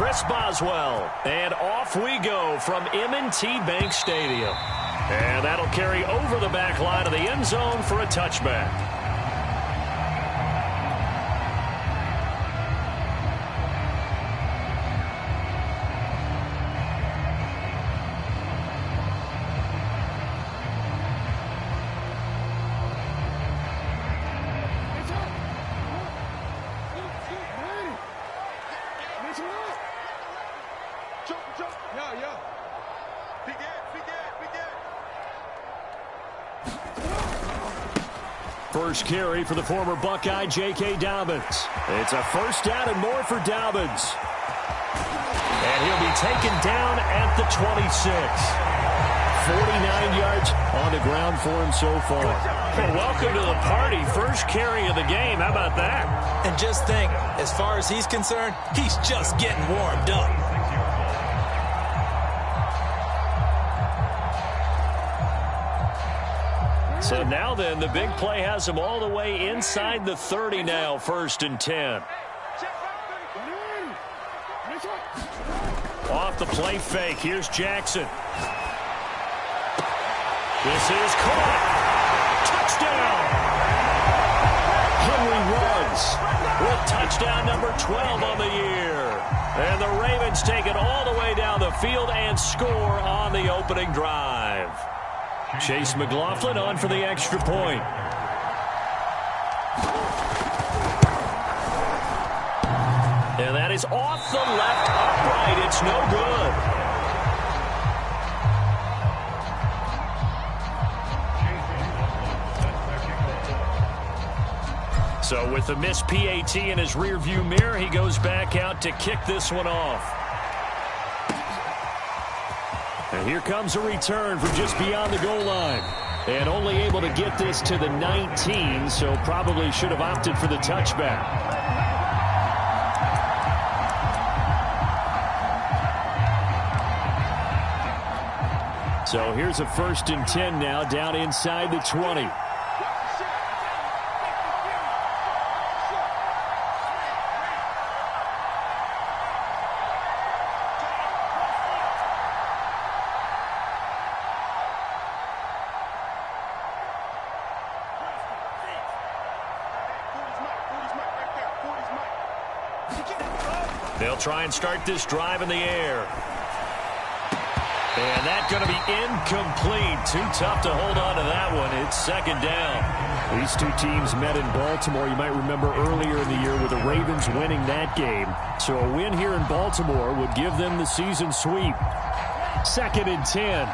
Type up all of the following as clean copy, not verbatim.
Chris Boswell. And off we go from M&T Bank Stadium. And that'll carry over the back line of the end zone for a touchback. First carry for the former Buckeye, J.K. Dobbins. It's a first down and more for Dobbins. And he'll be taken down at the 26. 49 yards on the ground for him so far. Well, welcome to the party. First carry of the game. How about that? And just think, as far as he's concerned, he's just getting warmed up. So now then, the big play has him all the way inside the 30 now, 1st and 10. Off the play fake, here's Jackson. This is caught. Touchdown! Henry Ruggs with touchdown number 12 on the year. And the Ravens take it all the way down the field and score on the opening drive. Chase McLaughlin on for the extra point. And that is off the left upright. It's no good. So with the missed PAT in his rearview mirror, he goes back out to kick this one off. And here comes a return from just beyond the goal line. And only able to get this to the 19, so probably should have opted for the touchback. So here's a 1st and 10 now, down inside the 20. They'll try and start this drive in the air. And that's going to be incomplete. Too tough to hold on to that one. It's 2nd down. These two teams met in Baltimore. You might remember earlier in the year with the Ravens winning that game. So a win here in Baltimore would give them the season sweep. 2nd and 10.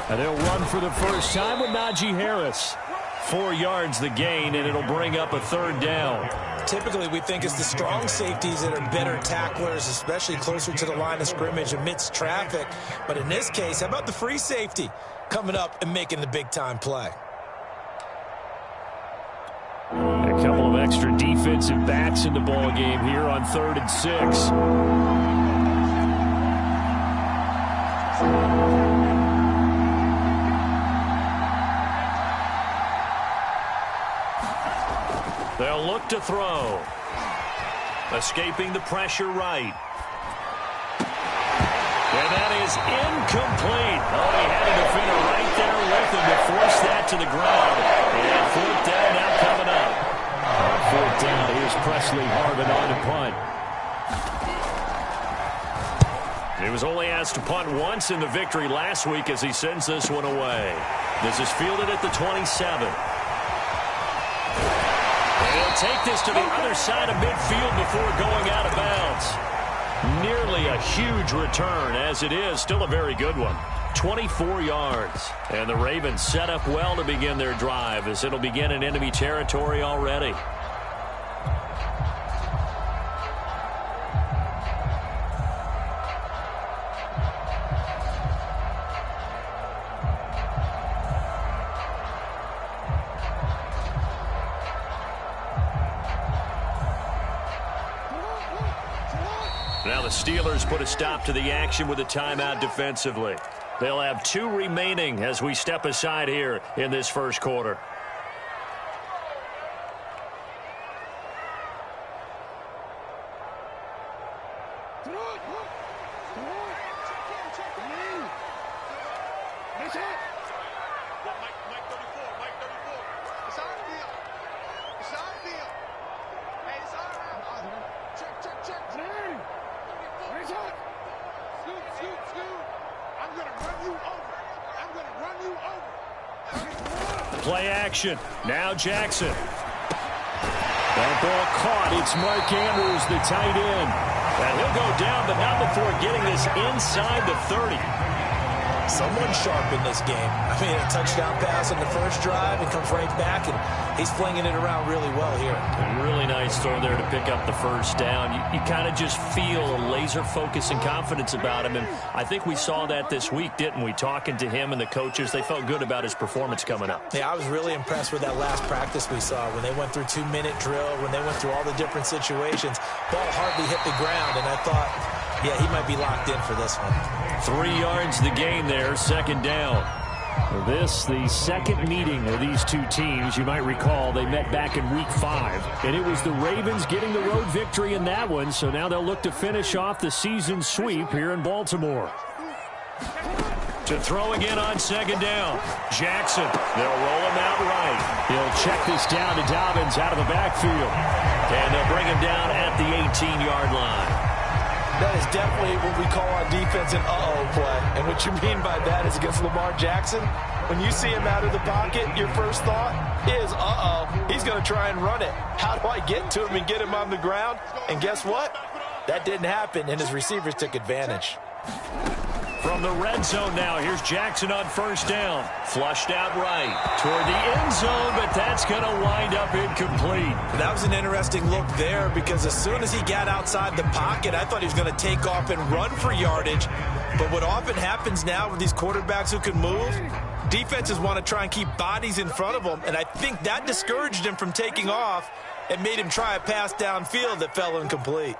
And they'll run for the first time with Najee Harris. 4 yards the gain, and it'll bring up a 3rd down. Typically, we think it's the strong safeties that are better tacklers, especially closer to the line of scrimmage amidst traffic. But in this case, how about the free safety coming up and making the big-time play? A couple of extra defensive backs in the ball game here on 3rd and 6. They'll look to throw. Escaping the pressure right. And that is incomplete. Oh, he had a defender right there with him to force that to the ground. And 4th down now coming up. 4th down, here's Presley Harvin on to punt. He was only asked to punt once in the victory last week as he sends this one away. This is fielded at the 27. He'll take this to the other side of midfield before going out of bounds. Nearly a huge return, as it is still a very good one. 24 yards. And the Ravens set up well to begin their drive as it'll begin in enemy territory already. Now the Steelers put a stop to the action with a timeout defensively. They'll have 2 remaining as we step aside here in this first quarter. Play action. Now Jackson. That ball caught. It's Mark Andrews, the tight end. And he'll go down, but not before getting this inside the 30. Someone sharp in this game. I mean, a touchdown pass on the first drive and comes right back, and he's flinging it around really well here. A really nice throw there to pick up the first down. You kind of just feel a laser focus and confidence about him, and I think we saw that this week, didn't we? Talking to him and the coaches, they felt good about his performance coming up. Yeah, I was really impressed with that last practice we saw when they went through 2-minute drill, when they went through all the different situations. Ball hardly hit the ground, and I thought, yeah, he might be locked in for this one. 3 yards the gain there, second down. This, the second meeting of these two teams. You might recall they met back in Week 5, and it was the Ravens getting the road victory in that one, so now they'll look to finish off the season sweep here in Baltimore. To throw again on second down. Jackson, they'll roll him out right. He'll check this down to Dobbins out of the backfield, and they'll bring him down at the 18-yard line. That is definitely what we call on defense an uh-oh play. And what you mean by that is against Lamar Jackson, when you see him out of the pocket, your first thought is, uh-oh, he's going to try and run it. How do I get to him and get him on the ground? And guess what? That didn't happen, and his receivers took advantage. From the red zone now, here's Jackson on first down. Flushed out right toward the end zone, but that's going to wind up incomplete. That was an interesting look there because as soon as he got outside the pocket, I thought he was going to take off and run for yardage. But what often happens now with these quarterbacks who can move, defenses want to try and keep bodies in front of them, and I think that discouraged him from taking off and made him try a pass downfield that fell incomplete.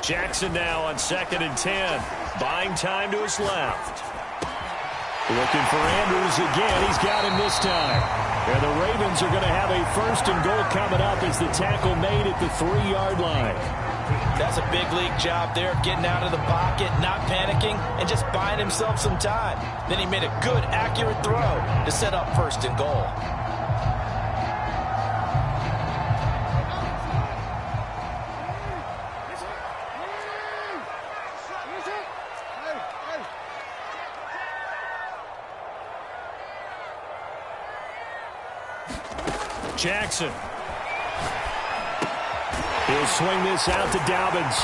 Jackson now on 2nd and 10. Buying time to his left. Looking for Andrews again. He's got him this time. And the Ravens are going to have a 1st and goal coming up as the tackle made at the 3-yard line. That's a big league job there, getting out of the pocket, not panicking, and just buying himself some time. Then he made a good, accurate throw to set up 1st and goal. Jackson. He'll swing this out to Dobbins.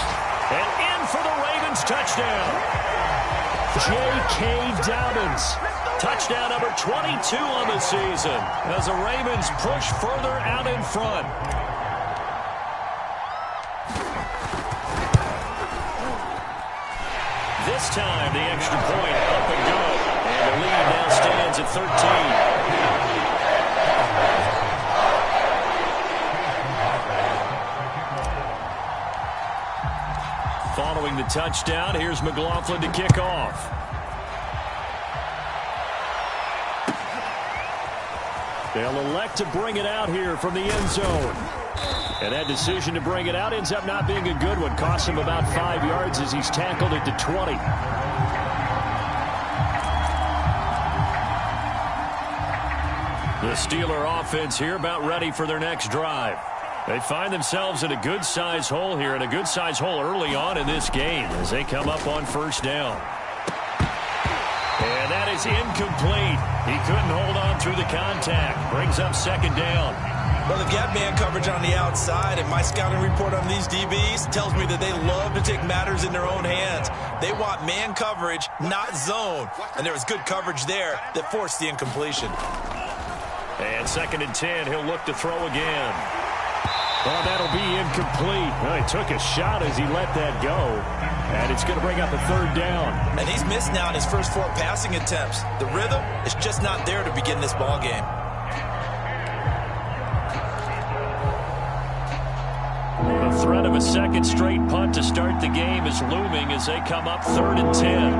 And in for the Ravens touchdown. J.K. Dobbins. Touchdown number 22 on the season as the Ravens push further out in front. This time the extra point up and go. And the lead now stands at 13. Following the touchdown, here's McLaughlin to kick off. They'll elect to bring it out here from the end zone. And that decision to bring it out ends up not being a good one. Costs him about 5 yards as he's tackled at the 20. The Steeler offense here about ready for their next drive. They find themselves in a good-sized hole here, and a good-sized hole early on in this game as they come up on 1st down. And that is incomplete. He couldn't hold on through the contact. Brings up 2nd down. Well, they've got man coverage on the outside, and my scouting report on these DBs tells me that they love to take matters in their own hands. They want man coverage, not zone. And there was good coverage there that forced the incompletion. And 2nd and 10, he'll look to throw again. Oh, that'll be incomplete. Well, he took a shot as he let that go. And it's going to bring up a third down. And he's missed now in his first 4 passing attempts. The rhythm is just not there to begin this ball game. The threat of a second straight punt to start the game is looming as they come up 3rd and 10.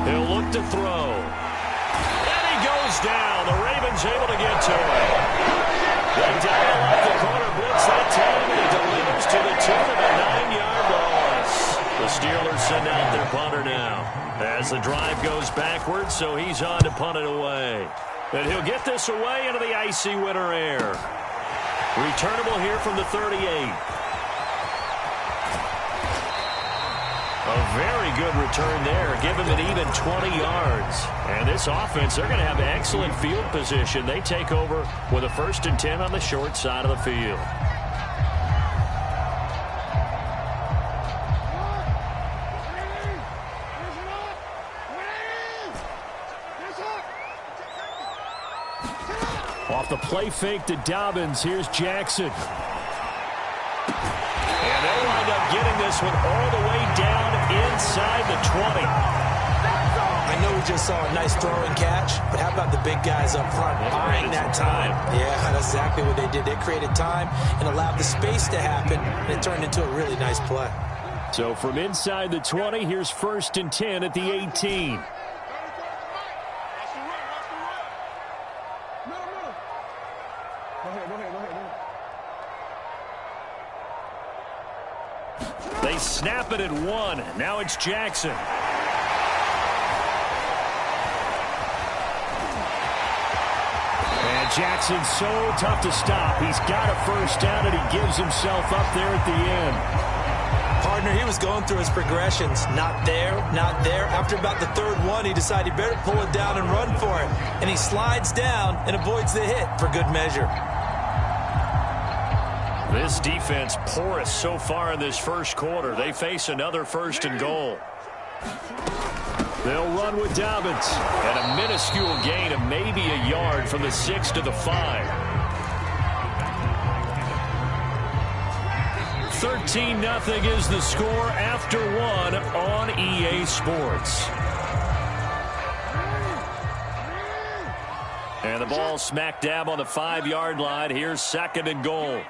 He'll look to throw. And he goes down. The Ravens able to get to him. They dial up the corner blitz that time, and he delivers to the tune of a 9-yard loss. The Steelers send out their punter now as the drive goes backwards, so he's on to punt it away. And he'll get this away into the icy winter air. Returnable here from the 38. A very good return there. Give him an even 20 yards. And this offense, they're going to have excellent field position. They take over with a 1st and 10 on the short side of the field. Off the play fake to Dobbins, here's Jackson. And they'll wind up getting this one all the way down inside the 20. I know we just saw a nice throwing catch, but how about the big guys up front buying that time? Yeah, that's exactly what they did. They created time and allowed the space to happen, and it turned into a really nice play. So from inside the 20, here's 1st and 10 at the 18. They snap it at 1. Now it's Jackson. And Jackson's so tough to stop. He's got a 1st down, and he gives himself up there at the end. Partner, he was going through his progressions. Not there, not there. After about the 3rd one, he decided he better pull it down and run for it. And he slides down and avoids the hit for good measure. This defense porous so far in this first quarter. They face another 1st and goal. They'll run with Dobbins. And a minuscule gain of maybe a yard from the 6 to the 5. 13-0 is the score after 1 on EA Sports. And the ball smack dab on the 5-yard line. Here's 2nd and goal.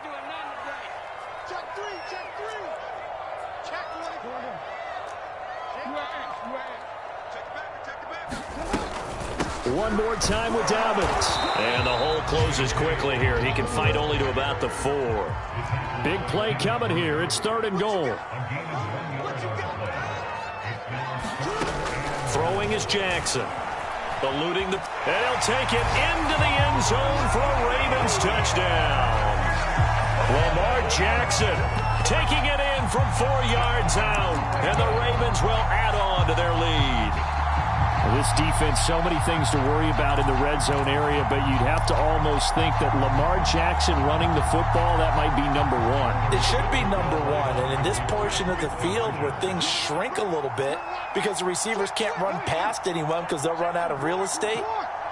One more time with Dobbins. And the hole closes quickly here. He can fight only to about the 4. Big play coming here. It's 3rd and goal. Throwing is Jackson. Eluding the... And he'll take it into the end zone for a Ravens touchdown. Lamar Jackson taking it in from 4 yards out. And the Ravens will add on to their lead. This defense, so many things to worry about in the red zone area, but you'd have to almost think that Lamar Jackson running the football, that might be number 1. It should be number 1, and in this portion of the field where things shrink a little bit because the receivers can't run past anyone because they'll run out of real estate,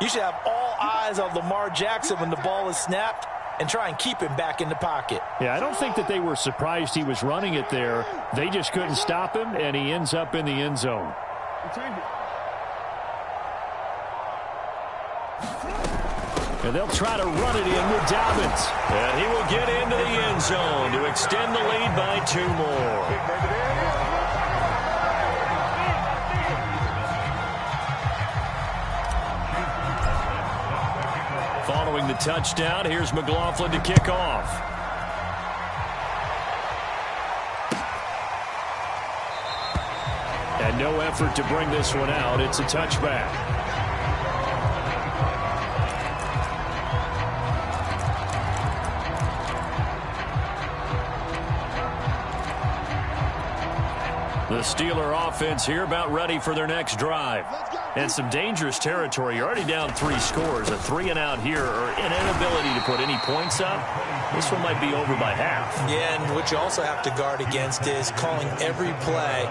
you should have all eyes on Lamar Jackson when the ball is snapped and try and keep him back in the pocket. Yeah, I don't think that they were surprised he was running it there. They just couldn't stop him, and he ends up in the end zone. And they'll try to run it in with Dobbins. And he will get into the end zone to extend the lead by 2 more. Following the touchdown, here's McLaughlin to kick off. And no effort to bring this one out. It's a touchback. The Steeler offense here about ready for their next drive. And some dangerous territory. You're already down 3 scores. A 3-and-out here or an inability to put any points up. This one might be over by half. Yeah, and what you also have to guard against is calling every play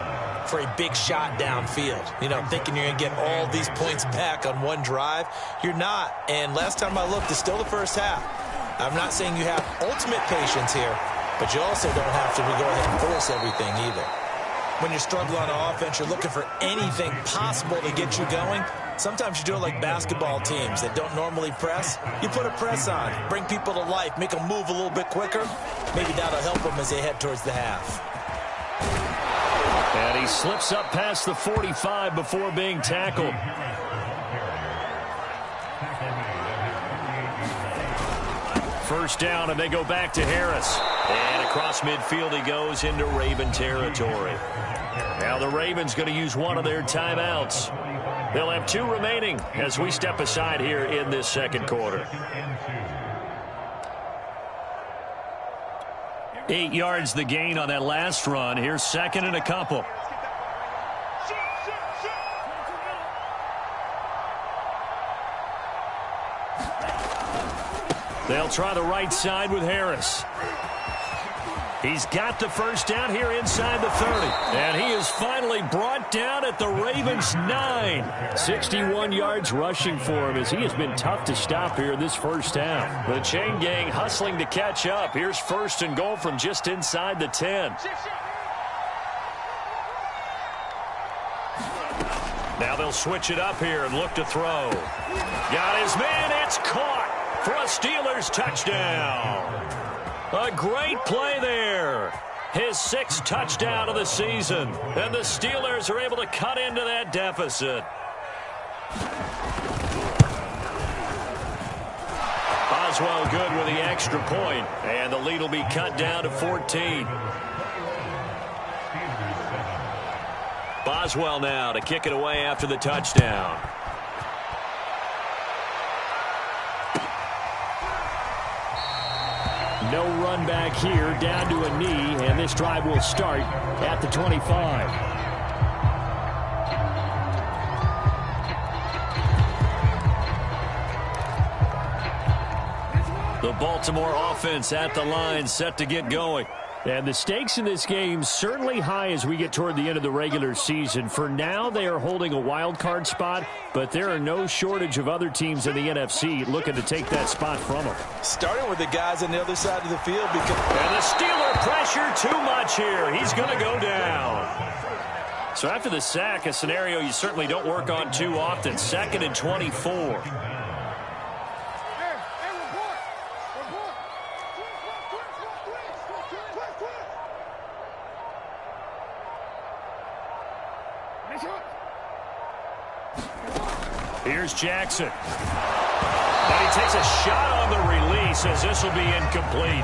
for a big shot downfield. You know, thinking you're going to get all these points back on one drive. You're not. And last time I looked, it's still the first half. I'm not saying you have ultimate patience here, but you also don't have to go ahead and force everything either. When you're struggling on offense, you're looking for anything possible to get you going. Sometimes you do it like basketball teams that don't normally press. You put a press on, bring people to life, make them move a little bit quicker. Maybe that'll help them as they head towards the half. And he slips up past the 45 before being tackled. First down, and they go back to Harris. And across midfield he goes into Raven territory. Now the Ravens going to use one of their timeouts. They'll have 2 remaining as we step aside here in this second quarter. 8 yards the gain on that last run. Here's second and a couple. They'll try the right side with Harris. He's got the first down here inside the 30. And he is finally brought down at the Ravens' 9. 61 yards rushing for him as he has been tough to stop here in this first half. The chain gang hustling to catch up. Here's first and goal from just inside the 10. Now they'll switch it up here and look to throw. Got his man. It's caught for a Steelers touchdown. A great play there. His 6th touchdown of the season. And the Steelers are able to cut into that deficit. Boswell good with the extra point. And the lead will be cut down to 14. Boswell now to kick it away after the touchdown. No run back here, down to a knee, and this drive will start at the 25. The Baltimore offense at the line, set to get going. And the stakes in this game certainly high as we get toward the end of the regular season. For now, they are holding a wild card spot, but there are no shortage of other teams in the NFC looking to take that spot from them. Starting with the guys on the other side of the field. And the Steeler pressure too much here. He's going to go down. So after the sack, a scenario you certainly don't work on too often. 2nd and 24. Here's Jackson. And he takes a shot on the release as this will be incomplete.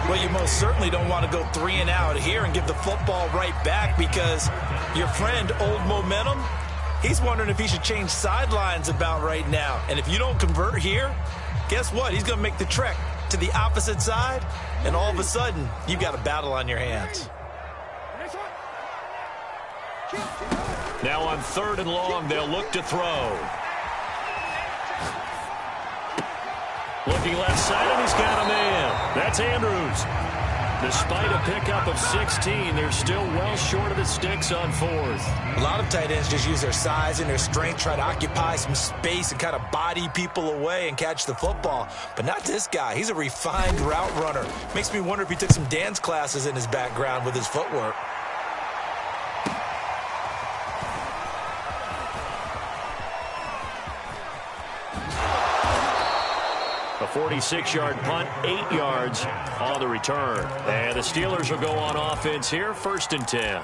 Well, you most certainly don't want to go 3 and out here and give the football right back because your friend, Old Momentum, he's wondering if he should change sidelines about right now. And if you don't convert here, guess what? He's going to make the trek to the opposite side, and all of a sudden, you've got a battle on your hands. Now on 3rd and long, they'll look to throw. Looking left side, and he's got a man. That's Andrews. Despite a pickup of 16, they're still well short of the sticks on 4th. A lot of tight ends just use their size and their strength, try to occupy some space and kind of body people away and catch the football. But not this guy. He's a refined route runner. Makes me wonder if he took some dance classes in his background with his footwork. A 46-yard punt, 8 yards on the return. And the Steelers will go on offense here, 1st and 10.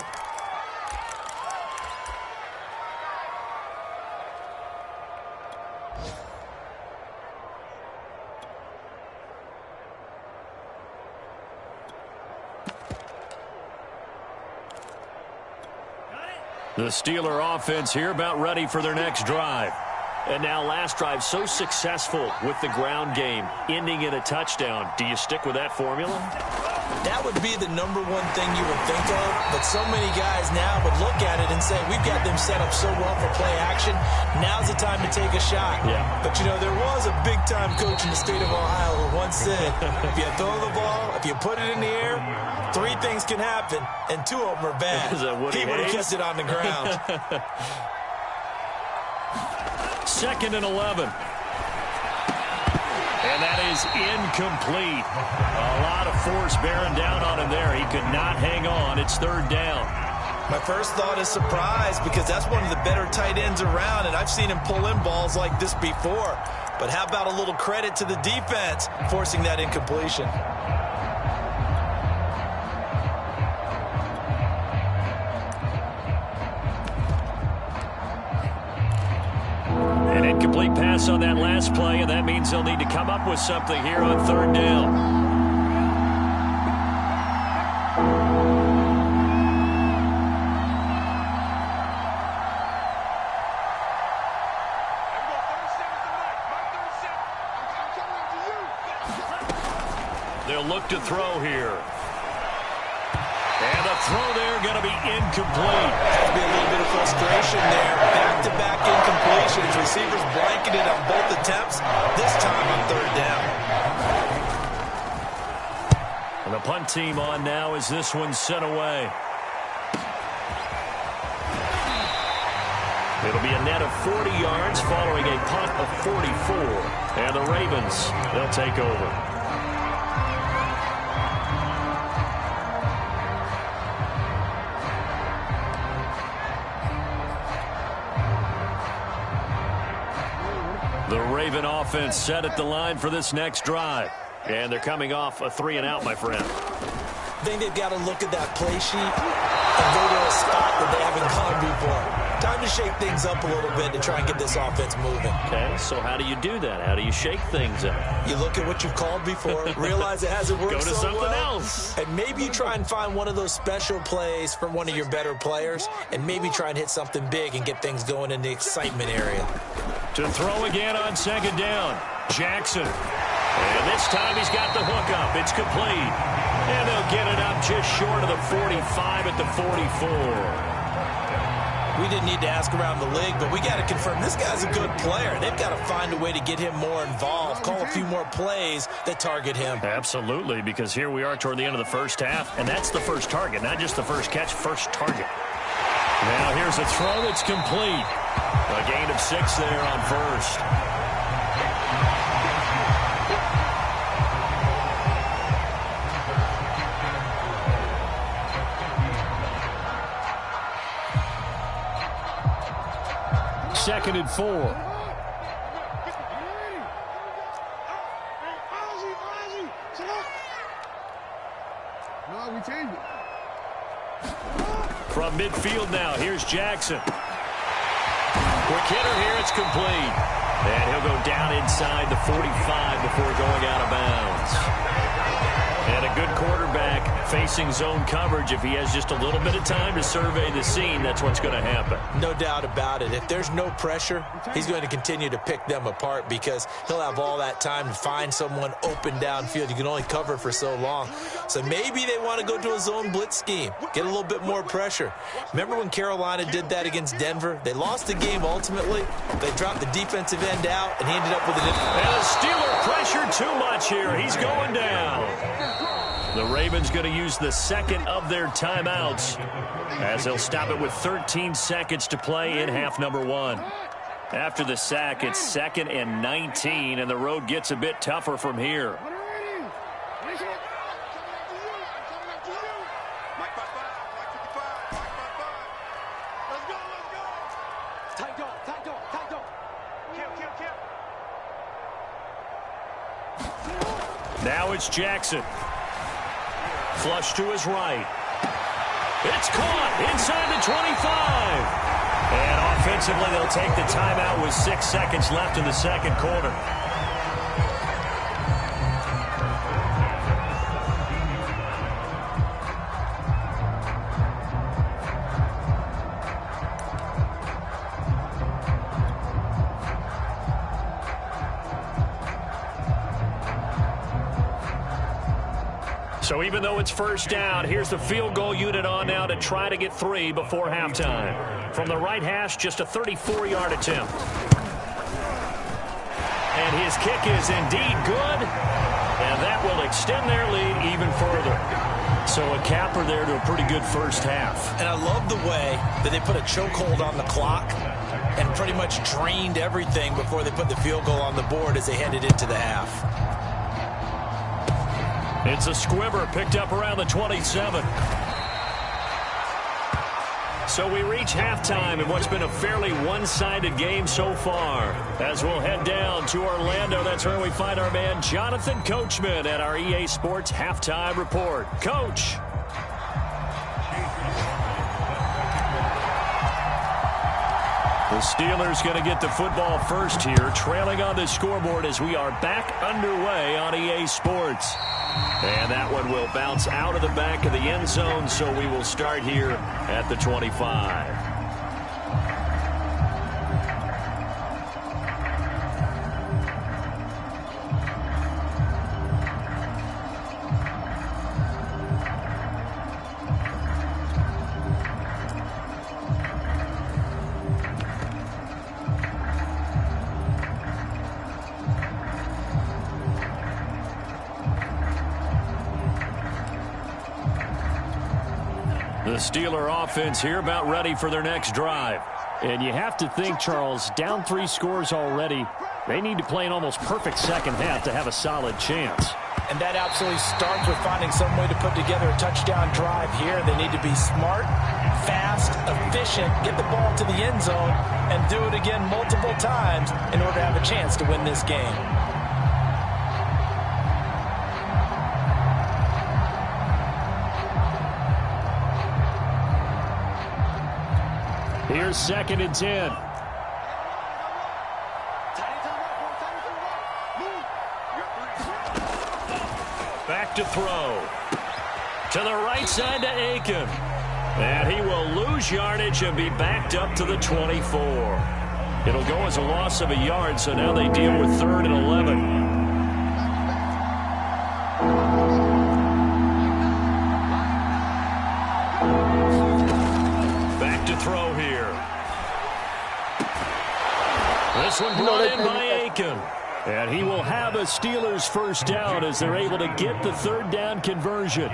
The Steeler offense here about ready for their next drive. And now last drive so successful with the ground game, ending in a touchdown. Do you stick with that formula? That would be the number one thing you would think of, but so many guys now would look at it and say, we've got them set up so well for play action, now's the time to take a shot. Yeah. But, you know, there was a big-time coach in the state of Ohio who once said, if you throw the ball, if you put it in the air, 3 things can happen, and 2 of them are bad. He would have kept it on the ground. 2nd and 11. And that is incomplete. A lot of force bearing down on him there. He could not hang on. It's 3rd down. My first thought is surprise because that's one of the better tight ends around, and I've seen him pull in balls like this before. But how about a little credit to the defense forcing that incompletion? An incomplete pass on that last play, and that means they'll need to come up with something here on 3rd down. They'll look to throw here. And the throw there going to be incomplete. There'll be a little bit of frustration there. Back-to-back incompletions. Receivers blanketed on both attempts, this time on 3rd down. And the punt team on now as this one's sent away. It'll be a net of 40 yards following a punt of 44. And the Ravens, they'll take over. The Raven offense set at the line for this next drive. And they're coming off a 3-and-out, my friend. I think they've got to look at that play sheet and go to a spot that they haven't gone before. Time to shake things up a little bit to try and get this offense moving. Okay, so how do you do that? How do you shake things up? You look at what you've called before, realize it hasn't worked Go to so something well, else. and maybe you try and find one of those special plays from one of your better players, and maybe try and hit something big and get things going in the excitement area. To throw again on 2nd down, Jackson. And this time he's got the hook up. It's complete. And they'll get it up just short of the 45 at the 44. We didn't need to ask around the league, but we got to confirm this guy's a good player. They've got to find a way to get him more involved, call a few more plays that target him. Absolutely, because here we are toward the end of the first half, and that's the first target, not just the first catch, first target. Now here's a throw that's complete. A gain of 6 there on 1st. Second and 4. From midfield now, here's Jackson. Quick hitter here, it's complete. And he'll go down inside the 45 before going out of bounds. And a good quarterback facing zone coverage. If he has just a little bit of time to survey the scene, that's what's going to happen. No doubt about it. If there's no pressure, he's going to continue to pick them apart because he'll have all that time to find someone open downfield. You can only cover for so long. So maybe they want to go to a zone blitz scheme, get a little bit more pressure. Remember when Carolina did that against Denver? They lost the game ultimately. They dropped the defensive end out, and he ended up with an... And the Steeler pressured too much here. He's going down. The Ravens going to use the second of their timeouts as they'll stop it with 13 seconds to play in half number 1. After the sack, it's 2nd and 19, and the road gets a bit tougher from here. Now it's Jackson. Flush to his right. It's caught inside the 25. And offensively, they'll take the timeout with 6 seconds left in the second quarter. So even though it's first down, here's the field goal unit on now to try to get 3 before halftime. From the right hash, just a 34-yard attempt. And his kick is indeed good, and that will extend their lead even further. So a capper there to a pretty good first half. And I love the way that they put a chokehold on the clock and pretty much drained everything before they put the field goal on the board as they headed into the half. It's a squibber picked up around the 27. So we reach halftime in what's been a fairly one-sided game so far. As we'll head down to Orlando, that's where we find our man Jonathan Coachman at our EA Sports Halftime Report. Coach. The Steelers going to get the football first here, trailing on the scoreboard as we are back underway on EA Sports. And that one will bounce out of the back of the end zone, so we will start here at the 25. The Steeler offense here about ready for their next drive. And you have to think, Charles, down 3 scores already. They need to play an almost perfect second half to have a solid chance. And that absolutely starts with finding some way to put together a touchdown drive here. They need to be smart, fast, efficient, get the ball to the end zone, and do it again multiple times in order to have a chance to win this game. Here's 2nd and 10. Back to throw. To the right side to Aiken. And he will lose yardage and be backed up to the 24. It'll go as a loss of a yard, so now they deal with 3rd and 11. Throw here. This one brought in by Aiken. And he will have a Steelers first down as they're able to get the 3rd down conversion.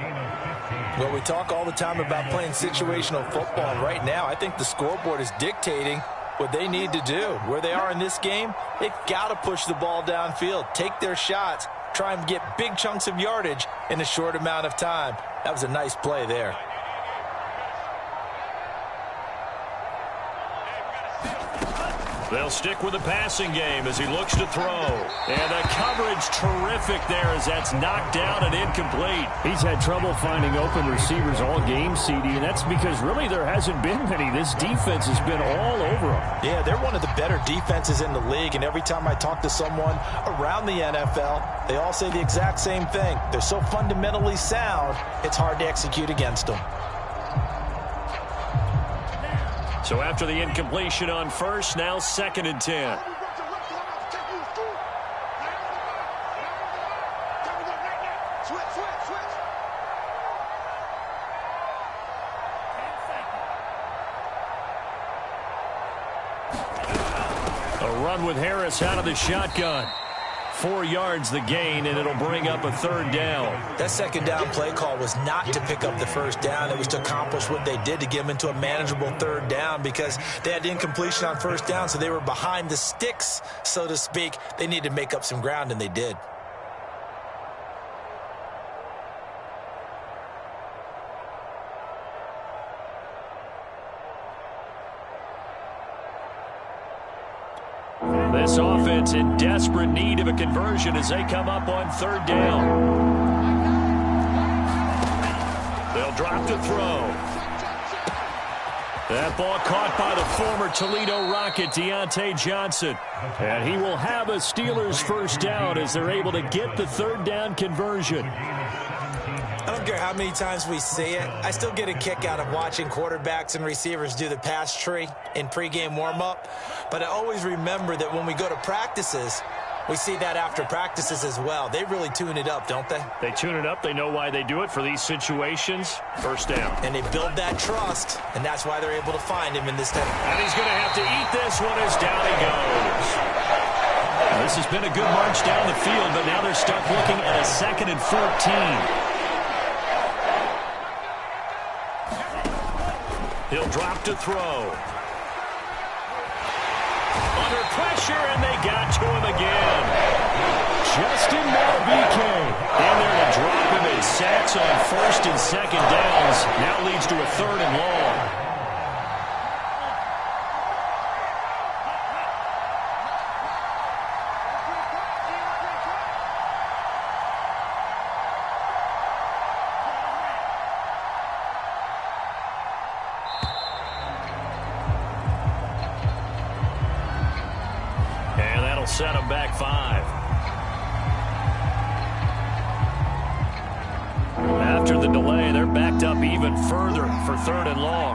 Well, we talk all the time about playing situational football. And right now, I think the scoreboard is dictating what they need to do. Where they are in this game, they've got to push the ball downfield, take their shots, try and get big chunks of yardage in a short amount of time. That was a nice play there. They'll stick with the passing game as he looks to throw. And the coverage terrific there as that's knocked down and incomplete. He's had trouble finding open receivers all game, CD, and that's because really there hasn't been many. This defense has been all over them. Yeah, they're one of the better defenses in the league, and every time I talk to someone around the NFL, they all say the exact same thing. They're so fundamentally sound, it's hard to execute against them. So after the incompletion on first, now 2nd and 10. A run with Harris out of the shotgun. 4 yards the gain, and it'll bring up a 3rd down. That 2nd down play call was not to pick up the 1st down. It was to accomplish what they did to get them into a manageable 3rd down because they had incompletion on 1st down, so they were behind the sticks, so to speak. They needed to make up some ground, and they did. This offense in desperate need of a conversion as they come up on 3rd down. They'll drop to throw. That ball caught by the former Toledo Rocket, Deontay Johnson. And he will have a Steelers first down as they're able to get the 3rd down conversion. I don't care how many times we see it. I still get a kick out of watching quarterbacks and receivers do the pass tree in pregame warm-up. But I always remember that when we go to practices, We see that after practices as well. They really tune it up, don't they? They tune it up. They know why they do it for these situations. First down. And they build that trust, and that's why they're able to find him in this time. And he's going to have to eat this one as down he goes. This has been a good march down the field, but now they're stuck looking at a 2nd and 14. He'll drop to throw. Under pressure, and they got to him again. Justin Madubuike in there to drop him as sacks on 1st and 2nd downs. Now leads to a 3rd and long. Set him back 5. After the delay, they're backed up even further for 3rd and long.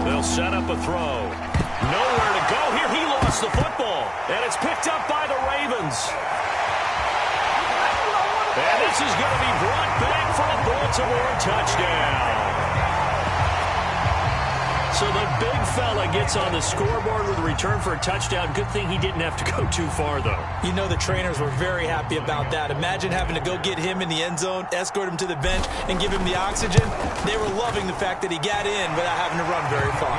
They'll set up a throw. Nowhere to go here. He lost the football. And it's picked up by the Ravens. And this is going to be brought back for a Baltimore touchdown. So the big fella gets on the scoreboard with a return for a touchdown. Good thing he didn't have to go too far, though. You know the trainers were very happy about that. Imagine having to go get him in the end zone, escort him to the bench, and give him the oxygen. They were loving the fact that he got in without having to run very far.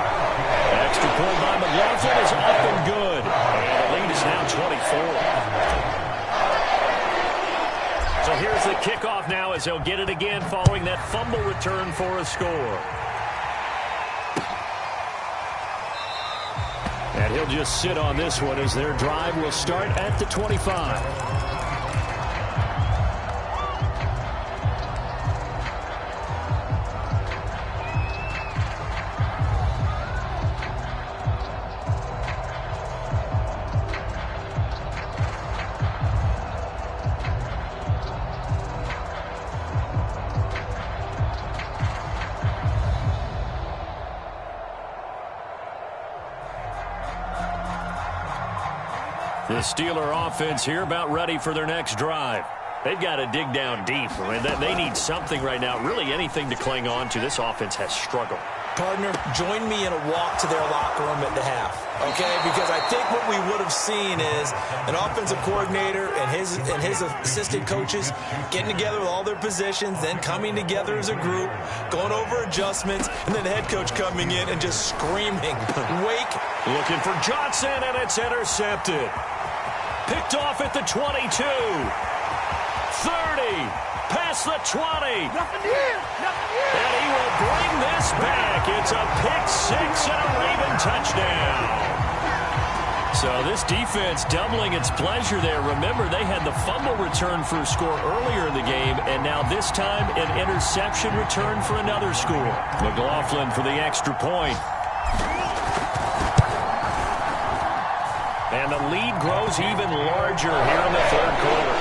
Extra point by McLaughlin is up and good. And the lead is now 24. So here's the kickoff now as they'll get it again following that fumble return for a score. And he'll just sit on this one as their drive will start at the 25. The Steeler offense here about ready for their next drive. They've got to dig down deep. I mean, they need something right now, really anything to cling on to. This offense has struggled. Partner, join me in a walk to their locker room at the half, okay? Because I think what we would have seen is an offensive coordinator and his assistant coaches getting together with all their positions, then coming together as a group, going over adjustments, and then the head coach coming in and just screaming, wake. Looking for Johnson, and it's intercepted. Picked off at the 22. 30. Past the 20. Nothing here. And he will bring this back. It's a pick 6 and a Raven touchdown. So this defense doubling its pleasure there. Remember, they had the fumble return for a score earlier in the game, and now this time an interception return for another score. McLaughlin for the extra point. And the lead grows even larger here in the 3rd quarter.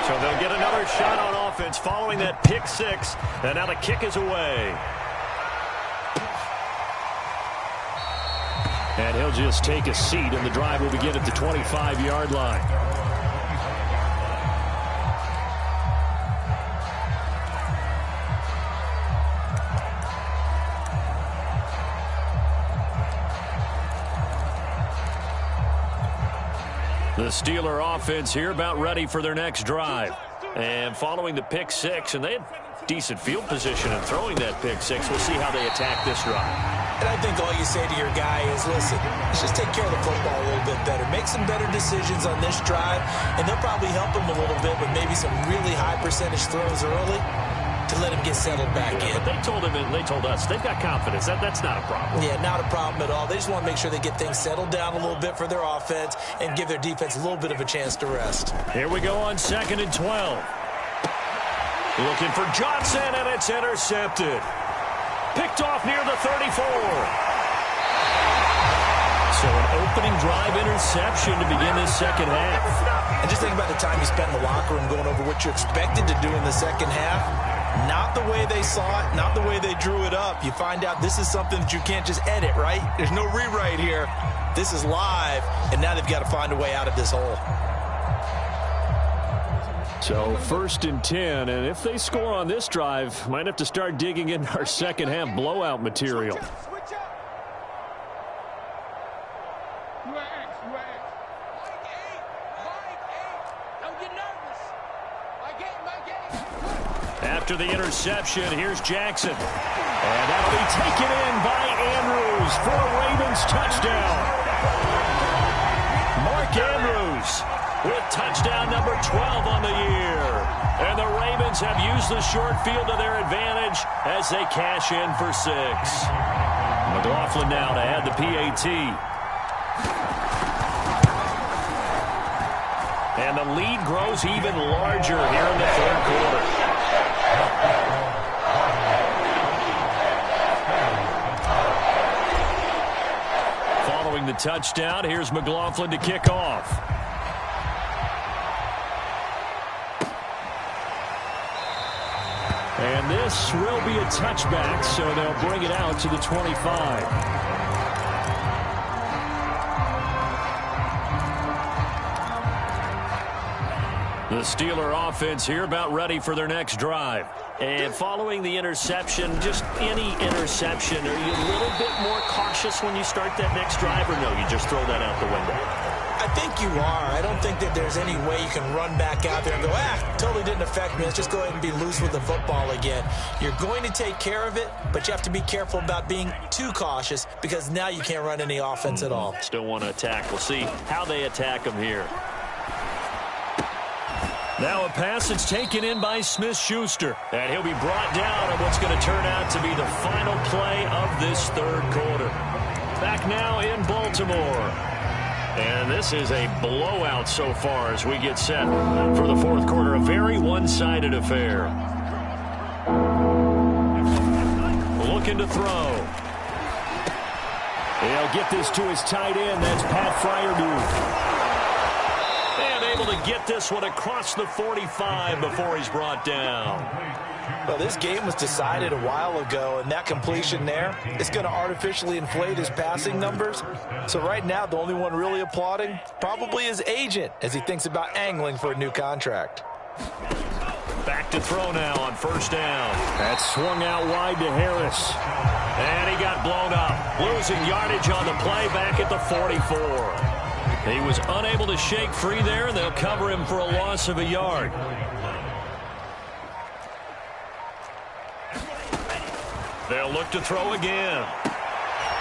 So they'll get another shot on offense following that pick 6. And now the kick is away. And he'll just take a seat, and the drive will begin at the 25-yard line. The Steeler offense here about ready for their next drive. And following the pick 6, and they had decent field position in throwing that pick 6. We'll see how they attack this drive. And I think all you say to your guy is, listen, let's just take care of the football a little bit better. Make some better decisions on this drive, and they'll probably help him a little bit with maybe some really high percentage throws early to let him get settled back in. But they told him, and they told us, they've got confidence. That's not a problem. Yeah, not a problem at all. They just want to make sure they get things settled down a little bit for their offense and give their defense a little bit of a chance to rest. Here we go on 2nd and 12. Looking for Johnson, and it's intercepted. Picked off near the 34. So an opening drive interception to begin this second half. And just think about the time you spent in the locker room going over what you expected to do in the second half. Not the way they saw it, not the way they drew it up. You find out this is something that you can't just edit, right? There's no rewrite here. This is live, and now they've got to find a way out of this hole. So 1st and 10, and if they score on this drive, might have to start digging in our second half blowout material. After the interception, here's Jackson. And that'll be taken in by Andrews for a Ravens touchdown. Mark Andrews with touchdown number 12 on the year. And the Ravens have used the short field to their advantage as they cash in for 6. McLaughlin now to add the PAT. And the lead grows even larger here in the 3rd quarter. Following the touchdown, here's McLaughlin to kick off. And this will be a touchback, so they'll bring it out to the 25. The Steeler offense here about ready for their next drive. And following the interception, just any interception, are you a little bit more cautious when you start that next drive, or no, you just throw that out the window? I think you are. I don't think that there's any way you can run back out there and go, totally didn't affect me. Let's just go ahead and be loose with the football again. You're going to take care of it, but you have to be careful about being too cautious because now you can't run any offense at all. Still want to attack. We'll see how they attack them here. Now a pass that's taken in by Smith-Schuster. And he'll be brought down on what's going to turn out to be the final play of this 3rd quarter. Back now in Baltimore. And this is a blowout so far as we get set for the 4th quarter. A very one-sided affair. Looking to throw. He'll get this to his tight end. That's Pat Freiermuth. And able to get this one across the 45 before he's brought down. Well, this game was decided a while ago, and that completion there is going to artificially inflate his passing numbers. So right now, the only one really applauding probably his agent as he thinks about angling for a new contract. Back to throw now on 1st down. That swung out wide to Harris. And he got blown up. Losing yardage on the play back at the 44. He was unable to shake free there, and they'll cover him for a loss of a yard. They'll look to throw again.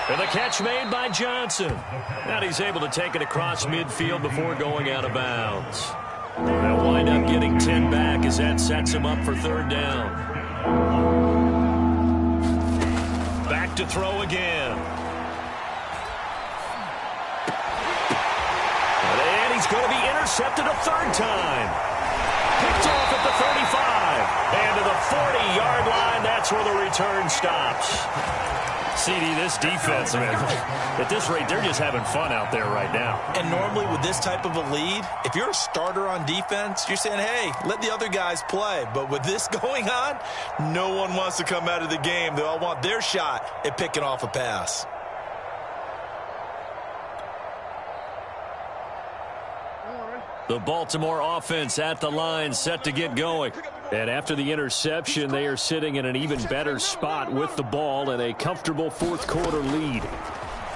And the catch made by Johnson. And he's able to take it across midfield before going out of bounds. They'll wind up getting 10 back as that sets him up for 3rd down. Back to throw again. And he's going to be intercepted a 3rd time. Picked off at the 35. And to the 40-yard line, that's where the return stops. CD, this defense, man, at this rate, they're just having fun out there right now. And normally with this type of a lead, if you're a starter on defense, you're saying, hey, let the other guys play. But with this going on, no one wants to come out of the game. They all want their shot at picking off a pass. The Baltimore offense at the line, set to get going. And after the interception, they are sitting in an even better spot with the ball and a comfortable 4th quarter lead.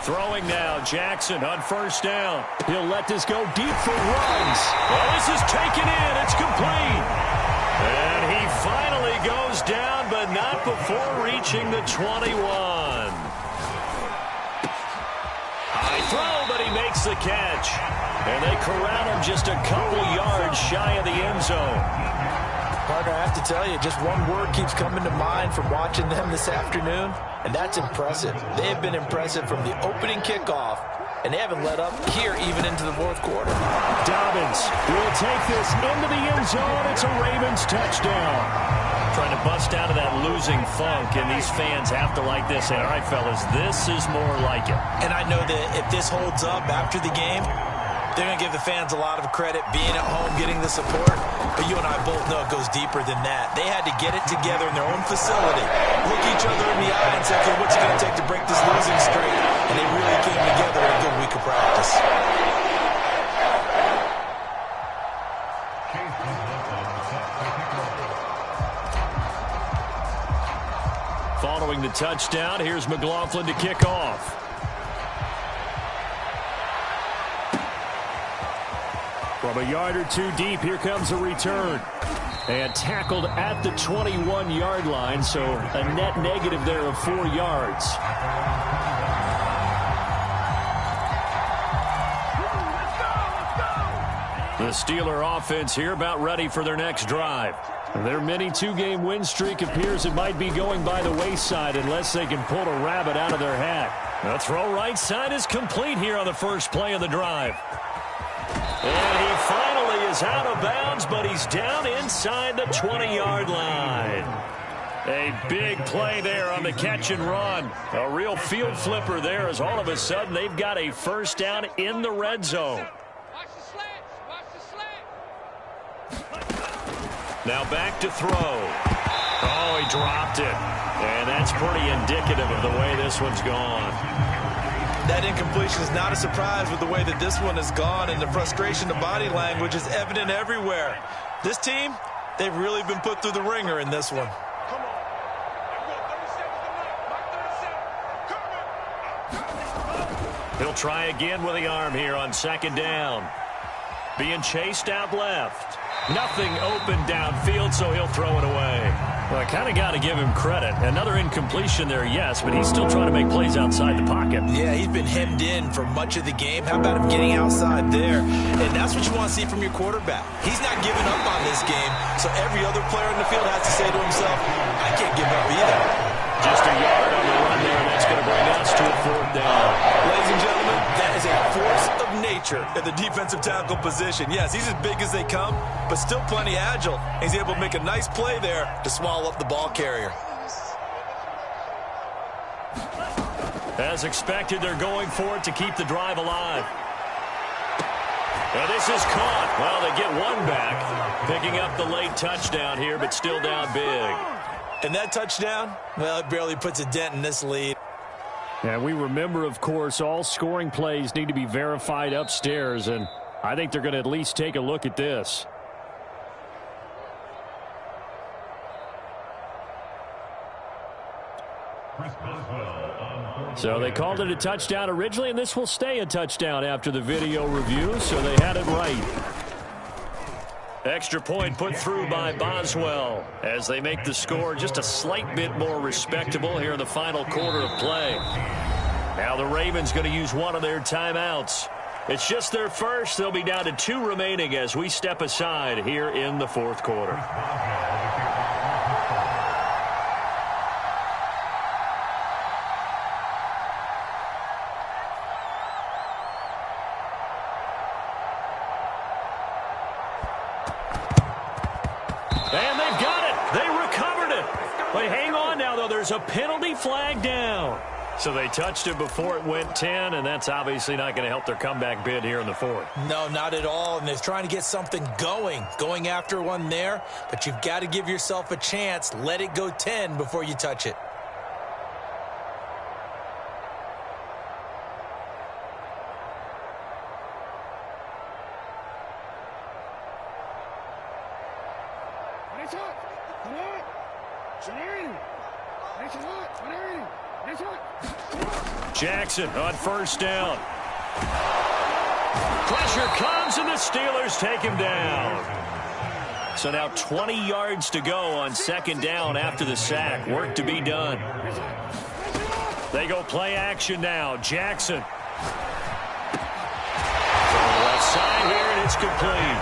Throwing now, Jackson on 1st down. He'll let this go deep for runs. Well, this is taken in. It's complete. And he finally goes down, but not before reaching the 21. High throw, but he makes the catch. And they corral him just a couple yards shy of the end zone. Parker, I have to tell you, just one word keeps coming to mind from watching them this afternoon, and that's impressive. They have been impressive from the opening kickoff, and they haven't let up here even into the 4th quarter. Dobbins will take this into the end zone. It's a Ravens touchdown. Trying to bust out of that losing funk, and these fans have to like this. And, all right, fellas, this is more like it. And I know that if this holds up after the game, They're going to give the fans a lot of credit being at home, getting the support. But you and I both know it goes deeper than that. They had to get it together in their own facility, look each other in the eye and say, okay, what's it going to take to break this losing streak? And they really came together in a good week of practice. Following the touchdown, here's McLaughlin to kick off. From a yard or two deep, here comes a return. And tackled at the 21-yard line, so a net negative there of 4 yards. The Steeler offense here about ready for their next drive. Their mini 2-game win streak appears it might be going by the wayside unless they can pull a rabbit out of their hat. The throw right side is complete here on the first play of the drive. And he finally is out of bounds, but he's down inside the 20-yard line. A big play there on the catch and run. A real field flipper there as all of a sudden they've got a first down in the red zone. Now back to throw. Oh, he dropped it. And that's pretty indicative of the way this one's gone. That incompletion is not a surprise with the way that this one has gone, and the frustration, the body language is evident everywhere. This team, they've really been put through the ringer in this one. He'll try again with the arm here on second down. Being chased out left. Nothing open downfield, so he'll throw it away. Well, I kind of got to give him credit. Another incompletion there, yes, but he's still trying to make plays outside the pocket. Yeah, he's been hemmed in for much of the game. How about him getting outside there? And that's what you want to see from your quarterback. He's not giving up on this game, so every other player in the field has to say to himself, I can't give up either. Just a yard on the run there, and that's going to bring us to a fourth down. Ladies and gentlemen, that is a force of nature at the defensive tackle position. Yes, he's as big as they come, but still plenty agile. He's able to make a nice play there to swallow up the ball carrier. As expected, they're going for it to keep the drive alive. Now this is caught. Well, they get one back, picking up the late touchdown here, but still down big. And that touchdown, well, it barely puts a dent in this lead. And we remember, of course, all scoring plays need to be verified upstairs, and I think they're going to at least take a look at this. So they called it a touchdown originally, and this will stay a touchdown after the video review, so they had it right. Extra point put through by Boswell as they make the score just a slight bit more respectable here in the final quarter of play. Now the Ravens going to use one of their timeouts. It's just their first. They'll be down to 2 remaining as we step aside here in the fourth quarter. And they've got it. They recovered it. But hang on now, though. There's a penalty flag down. So they touched it before it went 10, and that's obviously not going to help their comeback bid here in the fourth. No, not at all. And they're trying to get something going after one there. But you've got to give yourself a chance. Let it go 10 before you touch it. Jackson on first down. Pressure comes, and the Steelers take him down. So now 20 yards to go on second down after the sack. Work to be done. They go play action now. Jackson. Left side here, and it's complete.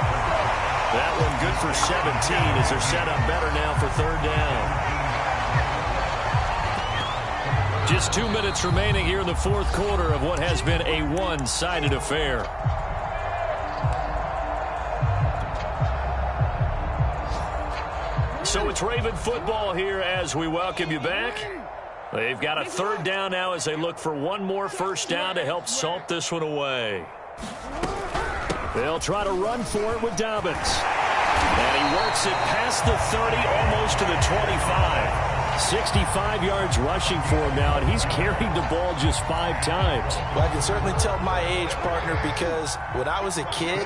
That one good for 17 as they're set up better now for third down. Just 2 minutes remaining here in the fourth quarter of what has been a one-sided affair. So it's Raven football here as we welcome you back. They've got a third down now as they look for one more first down to help salt this one away. They'll try to run for it with Dobbins. And he works it past the 30, almost to the 25. 65 yards rushing for him now, and he's carried the ball just 5 times. Well, I can certainly tell my age, partner, because when I was a kid,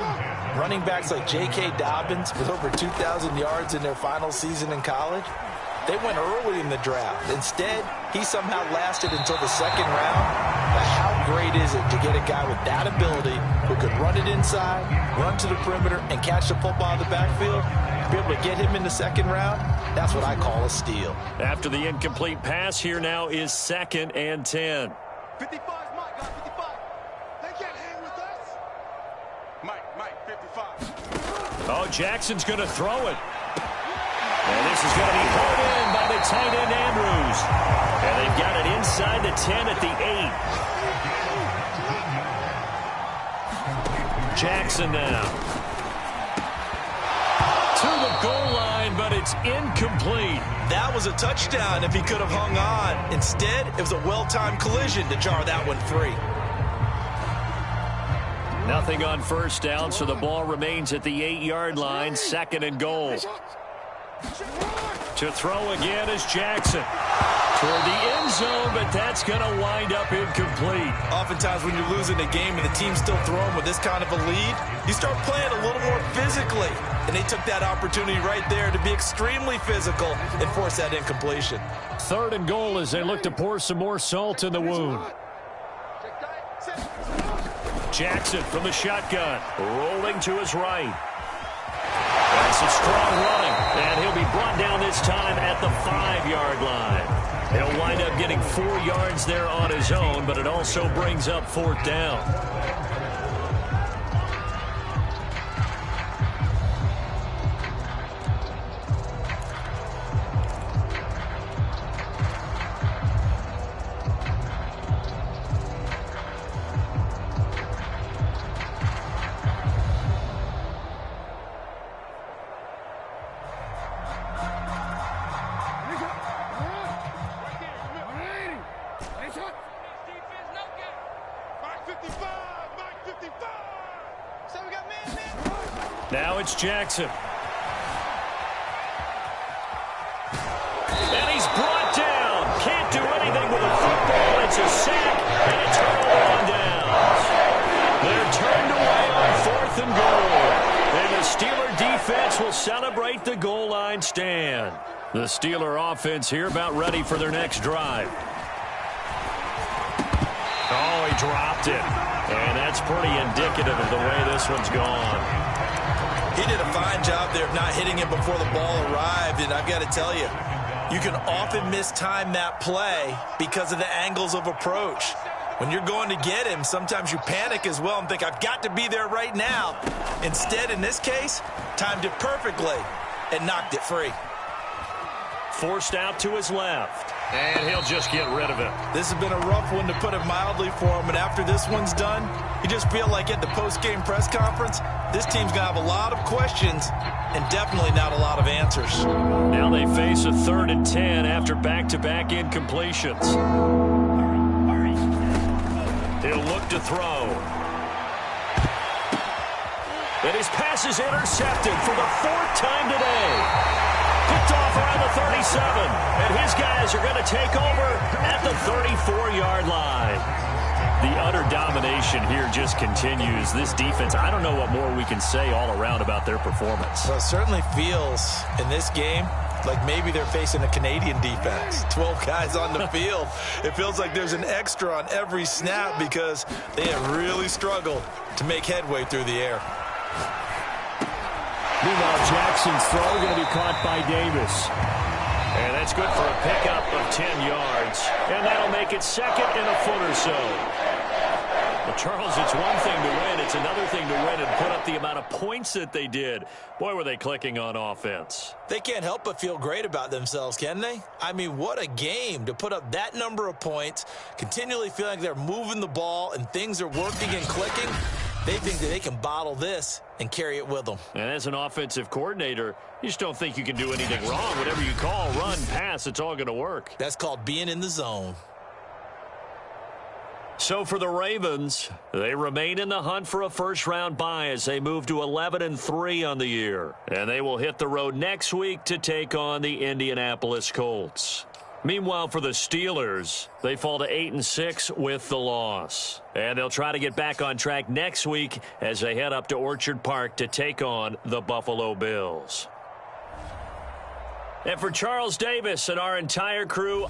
running backs like J.K. Dobbins with over 2,000 yards in their final season in college, they went early in the draft. Instead, he somehow lasted until the second round. But how great is it to get a guy with that ability who could run it inside, run to the perimeter, and catch the football in the backfield? Be able to get him in the second round, that's what I call a steal. After the incomplete pass, here now is 2nd and 10. 55, Mike, got 55. They can't hang with us. Mike, 55. Oh, Jackson's going to throw it. And this is going to be pulled in by the tight end, Andrews. And they've got it inside the 10 at the 8. Jackson now. To the goal line, but it's incomplete. That was a touchdown if he could have hung on. Instead, it was a well-timed collision to jar that one free. Nothing on first down, so the ball remains at the 8-yard line, 2nd and goal. To throw again is Jackson. Toward the end zone, but that's going to wind up incomplete. Oftentimes when you're losing a game and the team's still throwing with this kind of a lead, you start playing a little more physically. And they took that opportunity right there to be extremely physical and force that incompletion. 3rd and goal as they look to pour some more salt in the wound. Jackson from the shotgun, rolling to his right. That's a strong running, and he'll be brought down this time at the 5-yard line. He'll wind up getting 4 yards there on his own, but it also brings up 4th down. Now it's Jackson. And he's brought down. Can't do anything with a football. It's a sack and a turnover on downs. They're turned away on 4th and goal. And the Steeler defense will celebrate the goal line stand. The Steeler offense here about ready for their next drive. Oh, he dropped it. And that's pretty indicative of the way this one's gone. He did a fine job there of not hitting it before the ball arrived, and I've got to tell you, you can often mistime that play because of the angles of approach. When you're going to get him, sometimes you panic as well and think, I've got to be there right now. Instead, in this case, timed it perfectly and knocked it free. Forced out to his left, and he'll just get rid of it. This has been a rough one, to put it mildly, for him, and after this one's done, you just feel like at the post-game press conference, this team's going to have a lot of questions and definitely not a lot of answers. Now they face a 3rd and 10 after back-to-back incompletions. He'll look to throw. And his pass is intercepted for the 4th time today. Picked off around the 37, and his guys are going to take over at the 34-yard line. The utter domination here just continues. This defense, I don't know what more we can say all around about their performance. Well, it certainly feels in this game like maybe they're facing a Canadian defense. 12 guys on the field. It feels like there's an extra on every snap because they have really struggled to make headway through the air. Meanwhile, Jackson's throw going to be caught by Davis. And that's good for a pickup of 10 yards. And that'll make it 2nd and a foot or so. Well, Charles, it's one thing to win. It's another thing to win and put up the amount of points that they did. Boy, were they clicking on offense. They can't help but feel great about themselves, can they? I mean, what a game to put up that number of points, continually feeling like they're moving the ball and things are working and clicking. They think that they can bottle this and carry it with them. And as an offensive coordinator, you just don't think you can do anything wrong. Whatever you call, run, pass, it's all going to work. That's called being in the zone. So for the Ravens, they remain in the hunt for a first-round bye as they move to 11-3 on the year. And they will hit the road next week to take on the Indianapolis Colts. Meanwhile, for the Steelers, they fall to 8-6 with the loss. And they'll try to get back on track next week as they head up to Orchard Park to take on the Buffalo Bills. And for Charles Davis and our entire crew,